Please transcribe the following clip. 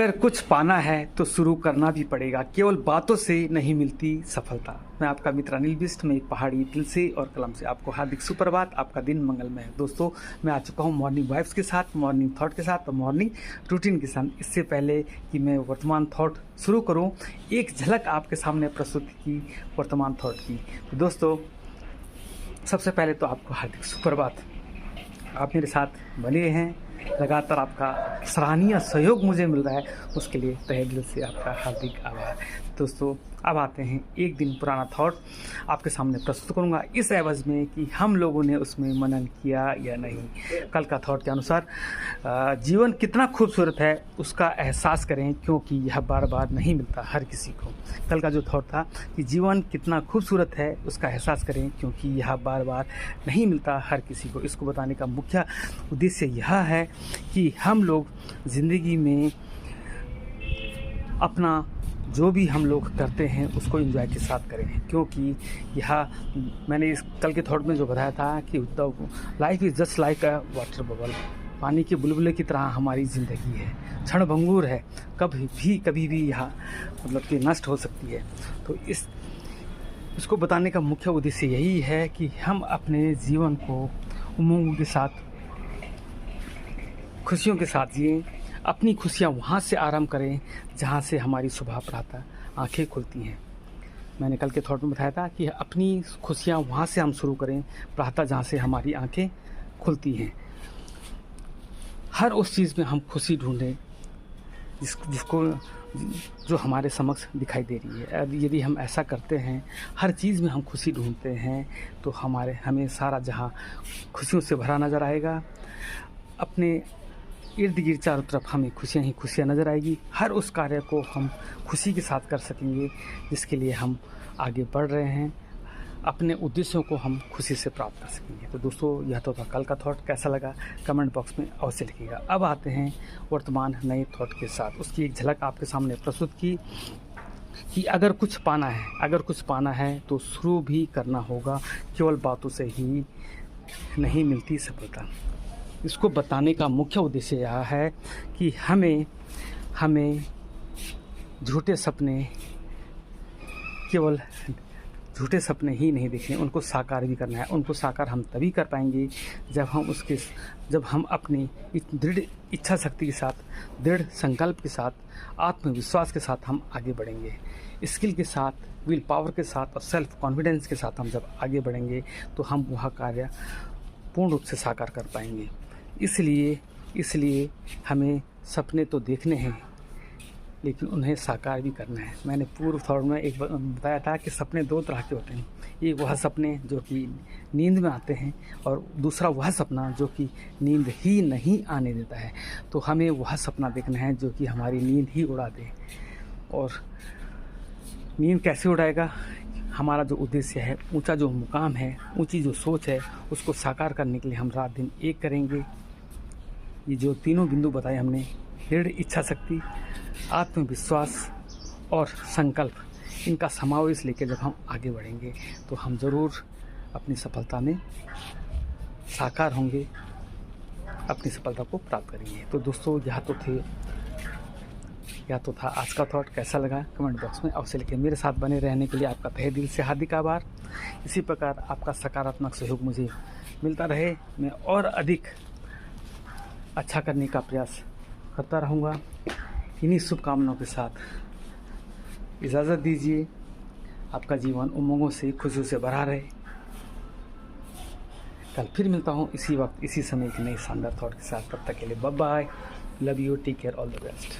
अगर कुछ पाना है तो शुरू करना भी पड़ेगा, केवल बातों से नहीं मिलती सफलता। मैं आपका मित्र अनिल बिष्ट में एक पहाड़ी दिल से और कलम से आपको हार्दिक सुप्रभात। आपका दिन मंगलमय है। दोस्तों, मैं आ चुका हूँ मॉर्निंग वाइब्स के साथ, मॉर्निंग थॉट के साथ और मॉर्निंग रूटीन के साथ। इससे पहले कि मैं वर्तमान थॉट शुरू करूँ, एक झलक आपके सामने प्रस्तुत की वर्तमान थॉट की। तो दोस्तों, सबसे पहले तो आपको हार्दिक सुप्रभात। आप मेरे साथ बने हैं, लगातार आपका सराहनीय सहयोग मुझे मिल रहा है, उसके लिए तहे दिल से आपका हार्दिक आभार। दोस्तों, अब आते हैं एक दिन पुराना थॉट आपके सामने प्रस्तुत करूंगा, इस एवज में कि हम लोगों ने उसमें मनन किया या नहीं। कल का थॉट के अनुसार जीवन कितना खूबसूरत है उसका एहसास करें, क्योंकि यह बार बार नहीं मिलता हर किसी को। कल का जो थॉट था कि जीवन कितना खूबसूरत है उसका एहसास करें, क्योंकि यह बार बार नहीं मिलता हर किसी को। इसको बताने का मुख्य उद्देश्य यह है कि हम लोग ज़िंदगी में अपना जो भी हम लोग करते हैं उसको एंजॉय के साथ करें, क्योंकि यह मैंने इस कल के थॉट में जो बताया था कि life is just like a water bubble. पानी के बुलबुले की तरह हमारी ज़िंदगी है, क्षणभंगुर है, कभी भी यह मतलब कि नष्ट हो सकती है। तो इसको बताने का मुख्य उद्देश्य यही है कि हम अपने जीवन को उमंग के साथ, खुशियों के साथ जिएं। अपनी खुशियाँ वहाँ से आरंभ करें जहाँ से हमारी सुबह प्रातः आँखें खुलती हैं। मैंने कल के थॉट में बताया था कि अपनी खुशियाँ वहाँ से हम शुरू करें प्रातः जहाँ से हमारी आँखें खुलती हैं। हर उस चीज़ में हम खुशी ढूंढें जिसको जो हमारे समक्ष दिखाई दे रही है। यदि हम ऐसा करते हैं, हर चीज़ में हम खुशी ढूंढते हैं, तो हमें सारा जहाँ खुशियों से भरा नज़र आएगा। अपने इर्द गिर्द चारों तरफ हमें खुशियाँ ही खुशियाँ नज़र आएगी। हर उस कार्य को हम खुशी के साथ कर सकेंगे जिसके लिए हम आगे बढ़ रहे हैं। अपने उद्देश्यों को हम खुशी से प्राप्त कर सकेंगे। तो दोस्तों, यह तो था कल का थॉट। कैसा लगा कमेंट बॉक्स में अवश्य लिखिएगा। अब आते हैं वर्तमान नए थॉट के साथ। उसकी एक झलक आपके सामने प्रस्तुत की कि अगर कुछ पाना है तो शुरू भी करना होगा, केवल बातों से ही नहीं मिलती सफलता। इसको बताने का मुख्य उद्देश्य यह है कि हमें केवल झूठे सपने ही नहीं देखने, उनको साकार भी करना है। उनको साकार हम तभी कर पाएंगे जब हम अपनी दृढ़ इच्छा शक्ति के साथ, दृढ़ संकल्प के साथ, आत्मविश्वास के साथ हम आगे बढ़ेंगे। स्किल के साथ, विल पावर के साथ और सेल्फ कॉन्फिडेंस के साथ हम जब आगे बढ़ेंगे तो हम वह कार्य पूर्ण रूप से साकार कर पाएंगे। इसलिए हमें सपने तो देखने हैं, लेकिन उन्हें साकार भी करना है। मैंने पूर्व थॉट में एक बताया था कि सपने दो तरह के होते हैं। एक वह सपने जो कि नींद में आते हैं, और दूसरा वह सपना जो कि नींद ही नहीं आने देता है। तो हमें वह सपना देखना है जो कि हमारी नींद ही उड़ा दे। और नींद कैसे उड़ाएगा? हमारा जो उद्देश्य है, ऊंचा जो मुकाम है, ऊंची जो सोच है, उसको साकार करने के लिए हम रात दिन एक करेंगे। ये जो तीनों बिंदु बताए हमने, दृढ़ इच्छा शक्ति, आत्मविश्वास और संकल्प, इनका समावेश लेकर जब हम आगे बढ़ेंगे तो हम ज़रूर अपनी सफलता में साकार होंगे, अपनी सफलता को प्राप्त करेंगे। तो दोस्तों, यह तो था आज का थॉट। कैसा लगा कमेंट बॉक्स में अवश्य लिखें। मेरे साथ बने रहने के लिए आपका तहे दिल से हार्दिक आभार। इसी प्रकार आपका सकारात्मक सहयोग मुझे मिलता रहे, मैं और अधिक अच्छा करने का प्रयास करता रहूँगा। इन्हीं शुभकामनाओं के साथ इजाज़त दीजिए। आपका जीवन उमंगों से, खुशियों से भरा रहे। कल फिर मिलता हूँ इसी वक्त, इसी समय के नए शानदार थॉट के साथ। तब तक के लिए bye bye, love you, take care, all the best.